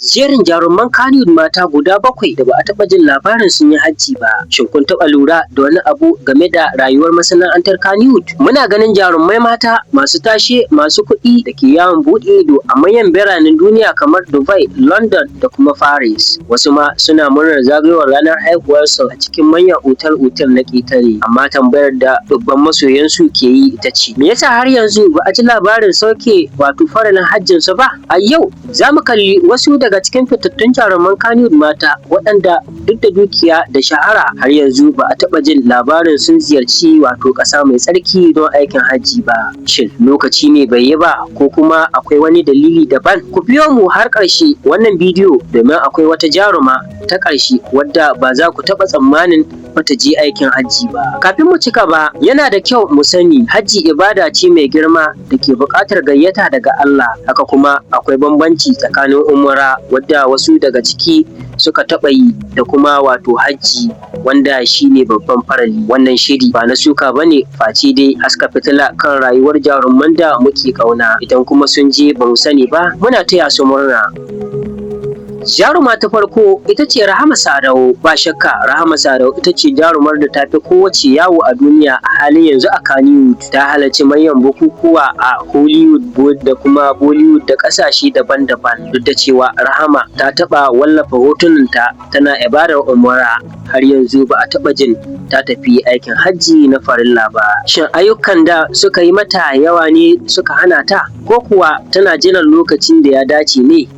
Jerin jaruman Kannywood mata guda 7 da ba a taɓa jin labarin sun yi hajji ba. Shin kun taɓa lura da wani abu game da rayuwar masana'antar Kannywood? Muna ganin jarumai mata masu tashe, masu kuɗi da ke yawon buɗe ido a manyan biranen duniya kamar Dubai, London da kuma Paris. Wasu ma suna murnar zagayowar ranar haihuwarsu a cikin manyan otal-otal na ƙetare. Amma tambayar da dubban masoyansu ke yi ita ce, me yasa har yanzu ba a ji labarin sauke faralin hajjinsu ba? A yau za mu kalli wasu daga cikin fitattun jaruman Kannywood mata waɗanda duk da dukiya da shahara har yanzu ba a taɓa jin labarin sun ziyarci ƙasa mai tsarki don aikin hajji ba. Shin lokaci ne bai yi ba ko kuma akwai wani dalili daban? Ku biyo mu har ƙarshe wannan bidiyo domin akwai wata jaruma ta ƙarshe wadda ba za ku taɓa tsammanin bata je aikin hajji ba. Kafin mu cika ba, yana da kyau mu sani hajji ibada ce mai girma da ke buƙatar gayyata daga Allah. Haka kuma akwai bambanci tsakanin umra wadda wasu daga ciki suka taɓa yi da kuma hajji wanda shine babban farali. Wannan shiri ba na suka bane, face dai haska fitila kan rayuwar jaruman da muke ƙauna. Idan kuma sun je ba mu sani ba, muna taya su murna. Jaruma ta farko ita ce Rahama Sadau. Ba shakka Rahama Sadau ita ce jarumar da ta fi kowace yawo a duniya a halin yanzu a Kannywood. Ta halarci manyan bukukuwa a Hollywood da kuma Bollywood da ƙasashe daban-daban. Duk da cewa Rahama ta taɓa wallafa hotunanta tana ibadar umra, har yanzu ba a taɓa jin ta tafi aikin hajji na farilla ba. Shin ayyukan da suka yi mata yawa ne suka hana ta, ko kuwa tana jiran lokacin da ya dace ne?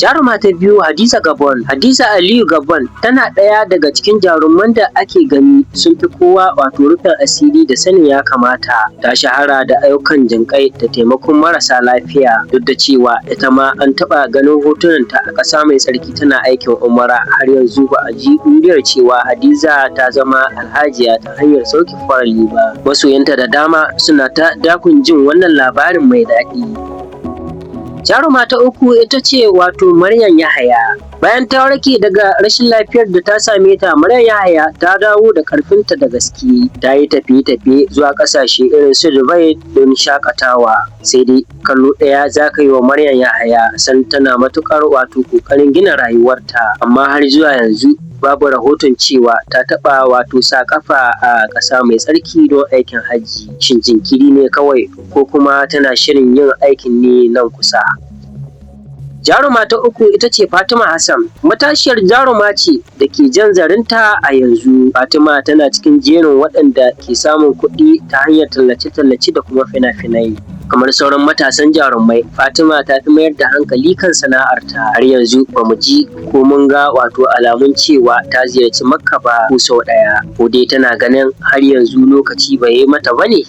Jaruma ta biyu Hadiza Gabon. Hadiza Aliyu Gabon tana ɗaya daga cikin jaruman da ake gani sun fi kowa rufin asiri da sanin ya kamata. Ta shahara da ayyukan jinƙai da taimakon marasa lafiya, duk da cewa ita ma an taɓa ganin hotunanta a ƙasa mai tsarki tana aikin umra. Har yanzu ba a ji ɗuriyar cewa Hadiza ta zama alhajiya ta hanyar sauke farali ba. Masoyanta da dama suna ta dakon jin wannan labarin mai daɗi. Jaruma ta uku ita ce Maryam Yahaya. Bayan ta warke daga rashin lafiyar da ta same ta, Maryam Yahaya ta dawo da ƙarfinta da gaske. Ta yi tafiye-tafiye zuwa ƙasashe irin su Dubai don shakatawa. Sai dai kallo ɗaya za ka yi wa Maryam Yahaya san tana matuƙar ƙoƙarin gina rayuwarta. Amma har zuwa yanzu babu rahoton cewa ta taɓa sa ƙafa a ƙasa mai tsarki don aikin hajji. Shin jinkiri ne kawai ko kuma tana shirin yin aikin ne nan kusa? Jaruma ta uku ita ce Fatima Hassan. Matashiyar jaruma ce da ke jan zarinta a yanzu. Fatima tana cikin jerin waɗanda ke samun kuɗi ta hanyar tallace-tallace da kuma fina-finai. Kamar sauran matasan jarumai, Fatima ta fi mayar da hankali kan sana'arta. Har yanzu ba mu ji ko mun ga alamun cewa ta ziyarci Makka ba ko sau ɗaya. Ko dai tana ganin har yanzu lokaci bai yi mata ba ne?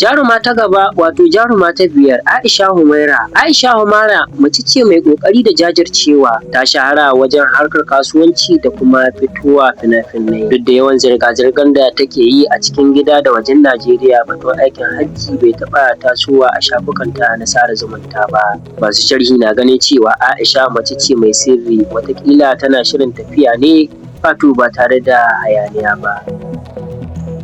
Jaruma ta gaba jaruma ta biyar Aisha Humaira. Aisha Humaira mace ce mai ƙoƙari da jajircewa. Ta shahara wajen harkar kasuwanci da kuma fitowa fina-finai. Duk da yawan zirga-zirgar da take yi a cikin gida da wajen Najeriya, batun aikin hajji bai taɓa tasowa a shafukanta na sada zumunta ba. Masu sharhi na ganin cewa Aisha mace ce mai sirri, wataƙila tana shirin tafiya ne ba tare da hayaniya ba.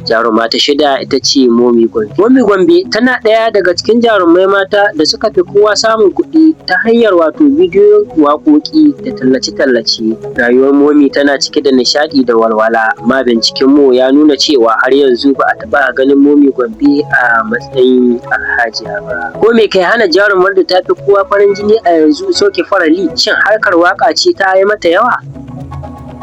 Jaruma ta shida ita ce Momi Gombe. Momi Gombe tana ɗaya daga cikin jarumai mata da suka fi kowa samun kuɗi ta hanyar bidiyo, waƙoƙi da tallace-tallace. Rayuwar Momi tana cike da nishaɗi da walwala, amma binciken mu ya nuna cewa har yanzu ba a taɓa ganin Momi Gombe a matsayin alhajiya ba. Ko me kai hana jarumar da ta fi kowa farin jini a yanzu sauke farali? Shin harkar waƙa ce ta yi mata yawa?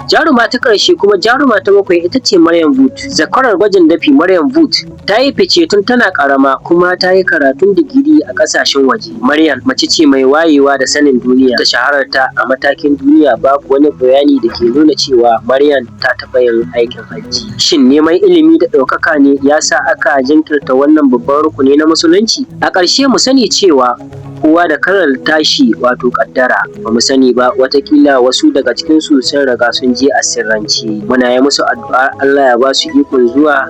Jaruma ta ƙarshe kuma jaruma ta 7 ita ce Maryam Boot. Zakarar gwajin dafi Maryam Boot ta yi fice tun tana ƙarama kuma ta yi karatun digiri a ƙasashen waje. Maryam mace ce mai wayewa da sanin duniya. Da shahararta a matakin duniya babu wani bayani da ke nuna cewa Maryam ta taɓa yin aikin hajji. Shin neman ilimi da ɗaukaka ne ya sa aka jinkirta wannan babban rukuni na musulunci? A ƙarshe mu sani cewa kowa da kalar tashi kaddara. Ba mu sani ba, watakila wasu daga cikinsu sun riga sun je a sirrance. Muna yi musu addu'a Allah ya ba su ikon zuwa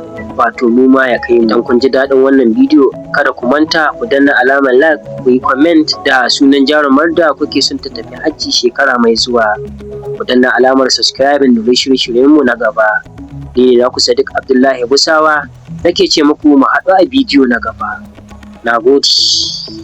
mu ma ya kai mu. Dan kun ji daɗin wannan bidiyo, kada ku manta ku danna alamar like, ku yi comment da sunan jarumar da kuke son ta tafi hajji shekara mai zuwa. Ku danna alamar subscribing domin shirye-shiryen mu na gaba. Ni ne naku Sadiq Abdullahi Busawa, nake ce muku mu haɗu a bidiyo na gaba. Nagode.